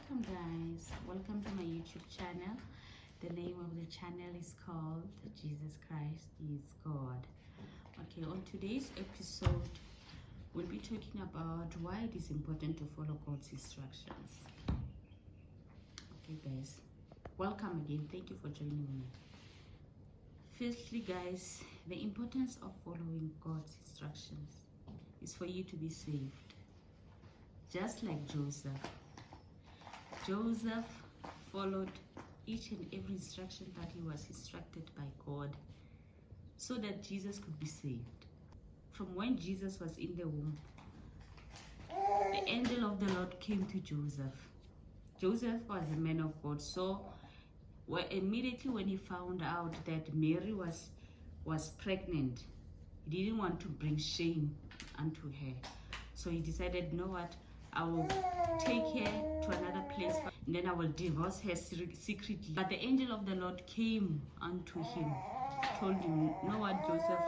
Welcome guys, welcome to my YouTube channel. The name of the channel is called Jesus Christ is God. Okay, on today's episode we'll be talking about why it is important to follow God's instructions. Okay guys, welcome again. Thank you for joining me. Firstly guys, the importance of following God's instructions is for you to be saved. Just like Joseph followed each and every instruction that he was instructed by God so that Jesus could be saved. From when Jesus was in the womb, the angel of the Lord came to Joseph. Joseph was a man of God, so immediately when he found out that Mary was pregnant, he didn't want to bring shame unto her. So he decided, you know what, I will take her to another place and then I will divorce her secretly. But the angel of the Lord came unto him, told him, you know what, Joseph,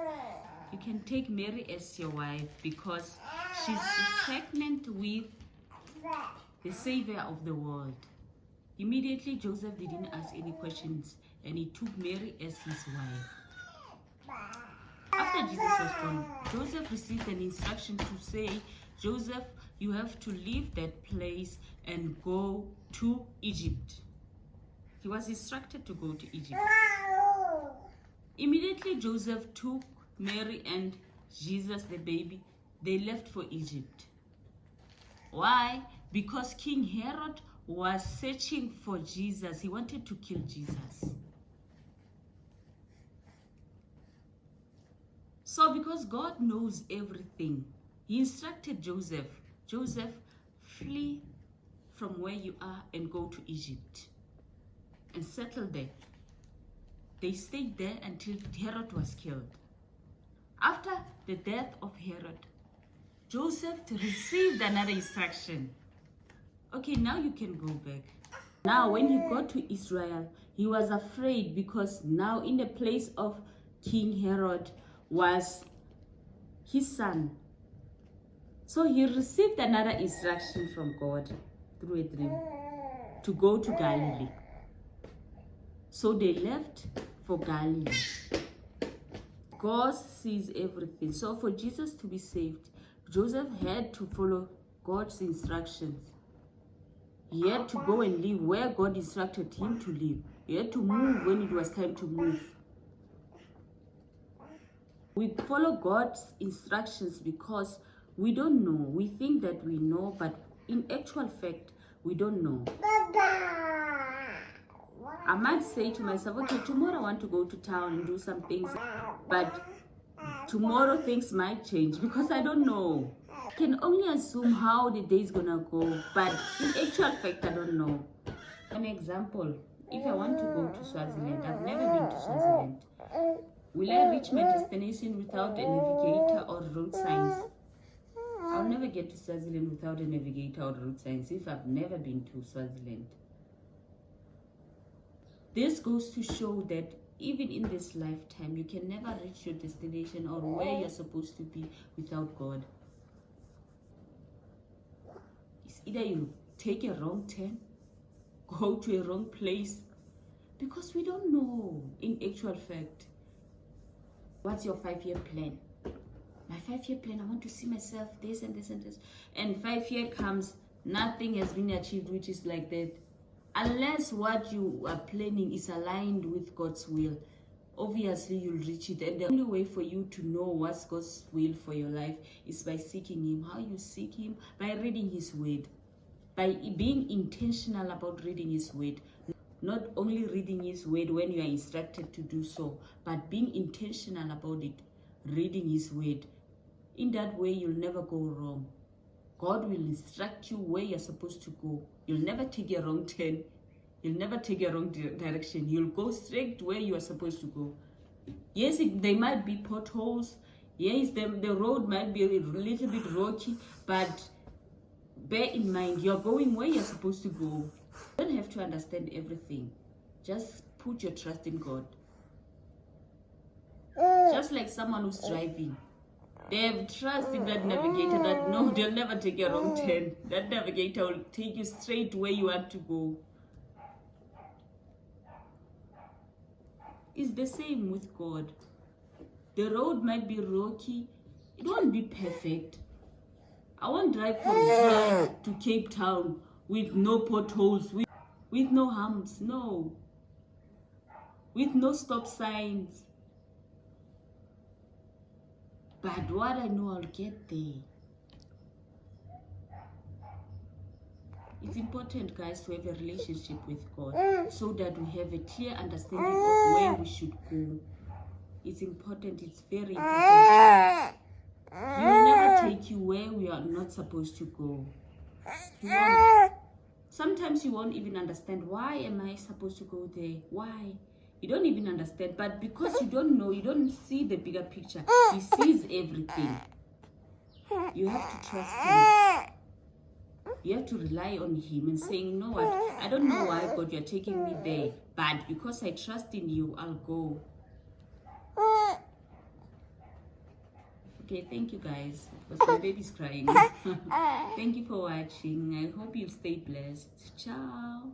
you can take Mary as your wife because she's pregnant with the Savior of the world. Immediately Joseph didn't ask any questions and he took Mary as his wife. After Jesus was born, Joseph received an instruction to say, Joseph, you have to leave that place and go to Egypt. He was instructed to go to Egypt. Immediately Joseph took Mary and Jesus, the baby. They left for Egypt. Why? Because King Herod was searching for Jesus. He wanted to kill Jesus. So because God knows everything, he instructed Joseph, flee from where you are and go to Egypt and settle there. They stayed there until Herod was killed. After the death of Herod, Joseph received another instruction. Okay, now you can go back. Now when he got to Israel, he was afraid because now in the place of King Herod was his son. So he received another instruction from God through a dream to go to Galilee. So they left for Galilee. God sees everything. So for Jesus to be saved, Joseph had to follow God's instructions. He had to go and live where God instructed him to live. He had to move when it was time to move. We follow God's instructions because we don't know. We think that we know, but in actual fact, we don't know. I might say to myself, okay, tomorrow I want to go to town and do some things, but tomorrow things might change because I don't know. I can only assume how the day is gonna go, but in actual fact, I don't know. An example, if I want to go to Swaziland, I've never been to Swaziland. Will I reach my destination without a navigator or road signs? I'll never get to Swaziland without a navigator or road signs if I've never been to Swaziland. This goes to show that even in this lifetime, you can never reach your destination or where you're supposed to be without God. It's either you take a wrong turn, go to a wrong place, because we don't know in actual fact. What's your 5-year plan? My 5-year plan, I want to see myself this and this and this. And 5 years comes, nothing has been achieved, which is like that. Unless what you are planning is aligned with God's will, obviously you'll reach it. And the only way for you to know what's God's will for your life is by seeking Him. How you seek Him? By reading His Word. By being intentional about reading His Word. Not only reading His Word when you are instructed to do so, but being intentional about it, reading His Word. In that way, you'll never go wrong. God will instruct you where you're supposed to go. You'll never take a wrong turn. You'll never take a wrong direction. You'll go straight where you are supposed to go. Yes, there might be potholes. Yes, the road might be a little bit rocky, but bear in mind, you're going where you're supposed to go. You don't have to understand everything. Just put your trust in God. Just like someone who's driving. They have trust in that navigator that no, they'll never take a wrong turn. That navigator will take you straight where you want to go. It's the same with God. The road might be rocky. It won't be perfect. I won't drive from here to Cape Town with no potholes, with no humps, no. With no stop signs. But what I know, I'll get there. It's important, guys, to have a relationship with God so that we have a clear understanding of where we should go. It's important. It's very important. He will never take you where we are not supposed to go. Sometimes you won't even understand, why am I supposed to go there? Why? You don't even understand. But because you don't know, you don't see the bigger picture. He sees everything. You have to trust him. You have to rely on him and saying, you know what? I don't know why, God, you're taking me there. But because I trust in you, I'll go. Okay, thank you guys. Because my baby's crying. Thank you for watching. I hope you stay blessed. Ciao.